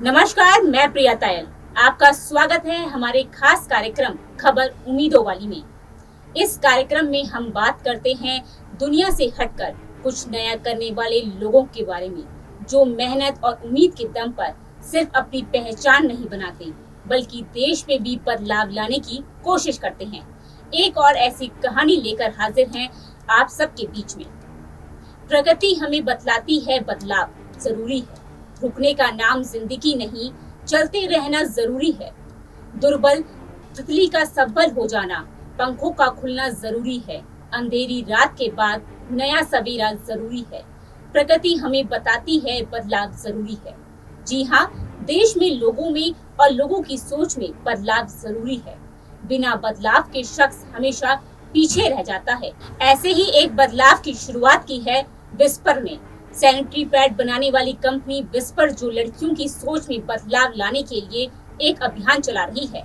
नमस्कार, मैं प्रिया तायल। आपका स्वागत है हमारे खास कार्यक्रम खबर उम्मीदों वाली में। इस कार्यक्रम में हम बात करते हैं दुनिया से हटकर कुछ नया करने वाले लोगों के बारे में, जो मेहनत और उम्मीद के दम पर सिर्फ अपनी पहचान नहीं बनाते, बल्कि देश में भी बदलाव लाने की कोशिश करते हैं। एक और ऐसी कहानी लेकर हाजिर हैं आप सबके बीच में। प्रगति हमें बतलाती है बदलाव जरूरी है, रुकने का नाम जिंदगी नहीं, चलते रहना जरूरी है। दुर्बल तितली का सबल हो जाना, पंखों का खुलना जरूरी है। अंधेरी रात के बाद नया सवेरा जरूरी है। प्रगति हमें बताती है बदलाव जरूरी है। जी हाँ, देश में लोगों में और लोगों की सोच में बदलाव जरूरी है। बिना बदलाव के शख्स हमेशा पीछे रह जाता है। ऐसे ही एक बदलाव की शुरुआत की है विस्पर ने। सैनिटरी पैड बनाने वाली कंपनी विस्पर जो लड़कियों की सोच में बदलाव लाने के लिए एक अभियान चला रही है।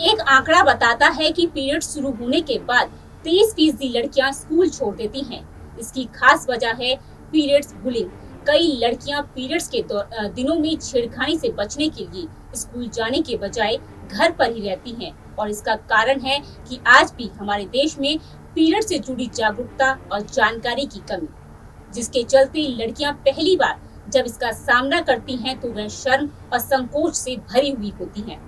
एक आंकड़ा बताता है कि पीरियड शुरू होने के बाद 23% लड़कियां स्कूल छोड़ देती हैं। इसकी खास वजह है पीरियड्स बुलिंग। कई लड़कियां पीरियड्स के दिनों में छेड़खानी से बचने के लिए स्कूल जाने के बजाय घर पर ही रहती हैं, और इसका कारण है कि आज भी हमारे देश में पीरियड से जुड़ी जागरूकता और जानकारी की कमी, जिसके चलते लड़कियां पहली बार जब इसका सामना करती हैं तो वह शर्म और संकोच से भरी हुई होती हैं।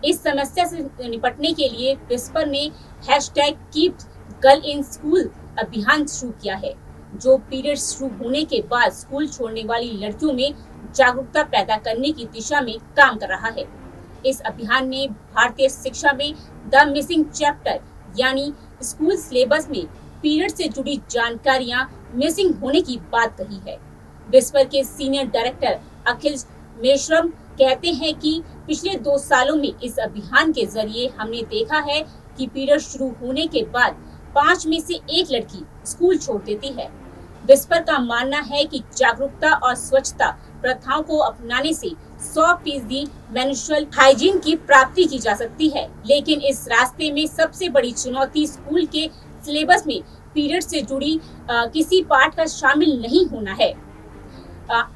इस समस्या से निपटने के लिए विस्पर ने #KeepGirlInSchool अभियान शुरू किया है, जो पीरियड शुरू होने के बाद स्कूल छोड़ने वाली लड़कियों में जागरूकता पैदा करने की दिशा में काम कर रहा है। इस अभियान ने भारतीय शिक्षा में द मिसिंग चैप्टर यानी स्कूल सिलेबस में पीरियड से जुड़ी जानकारियां मिसिंग होने की बात कही है। विस्पर के सीनियर डायरेक्टर अखिल मेश्रम कहते हैं कि पिछले 2 सालों में इस अभियान के जरिए हमने देखा है कि पीरियड शुरू होने के बाद 5 में से 1 लड़की स्कूल छोड़ देती है। विस्पर का मानना है कि जागरूकता और स्वच्छता प्रथाओं को अपनाने से 100% मेंस्ट्रुअल हाइजीन की प्राप्ति की जा सकती है, लेकिन इस रास्ते में सबसे बड़ी चुनौती स्कूल के सिलेबस में पीरियड से जुड़ी किसी पाठ का शामिल नहीं होना है।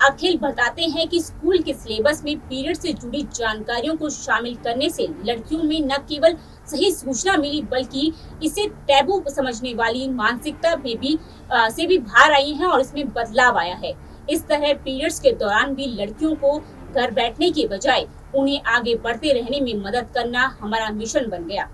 अखिल बताते हैं कि स्कूल के सिलेबस में पीरियड से जुड़ी जानकारियों को शामिल करने से लड़कियों में न केवल सही सूचना मिली, बल्कि इसे टैबू समझने वाली मानसिकता में भी बाहर आई है और इसमें बदलाव आया है। इस तरह पीरियड्स के दौरान भी लड़कियों को घर बैठने के बजाय उन्हें आगे बढ़ते रहने में मदद करना हमारा मिशन बन गया।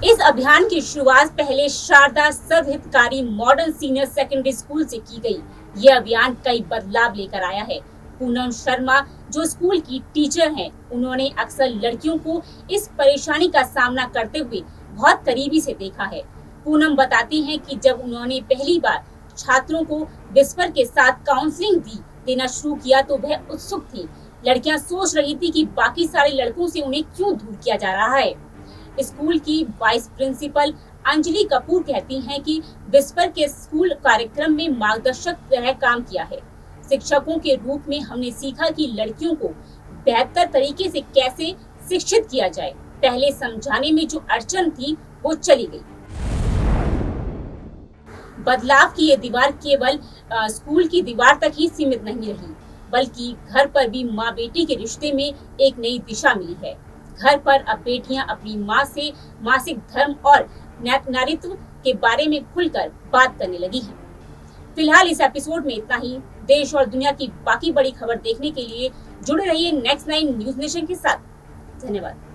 इस अभियान की शुरुआत पहले शारदा सर्वहितकारी मॉडर्न सीनियर सेकेंडरी स्कूल से की गई। यह अभियान कई बदलाव लेकर आया है। पूनम शर्मा जो स्कूल की टीचर हैं, उन्होंने अक्सर लड़कियों को इस परेशानी का सामना करते हुए बहुत करीबी से देखा है। पूनम बताती हैं कि जब उन्होंने पहली बार छात्रों को विस्पर के साथ काउंसलिंग देना शुरू किया तो वह उत्सुक थी। लड़कियां सोच रही थी कि बाकी सारे लड़कों से उन्हें क्यों दूर किया जा रहा है। स्कूल की वाइस प्रिंसिपल अंजलि कपूर कहती हैं कि विस्पर के स्कूल कार्यक्रम में मार्गदर्शक तरह काम किया है। शिक्षकों के रूप में हमने सीखा कि लड़कियों को बेहतर तरीके से कैसे शिक्षित किया जाए। पहले समझाने में जो अड़चन थी वो चली गई। बदलाव की ये दीवार केवल स्कूल की दीवार तक ही सीमित नहीं रही, बल्कि घर पर भी माँ बेटी के रिश्ते में एक नई दिशा मिली है। घर पर अब बेटियां अपनी माँ से मासिक धर्म और नारीत्व के बारे में खुलकर बात करने लगी हैं। फिलहाल इस एपिसोड में इतना ही। देश और दुनिया की बाकी बड़ी खबर देखने के लिए जुड़े रहिए नेक्स्ट 9 न्यूज नेशन के साथ। धन्यवाद।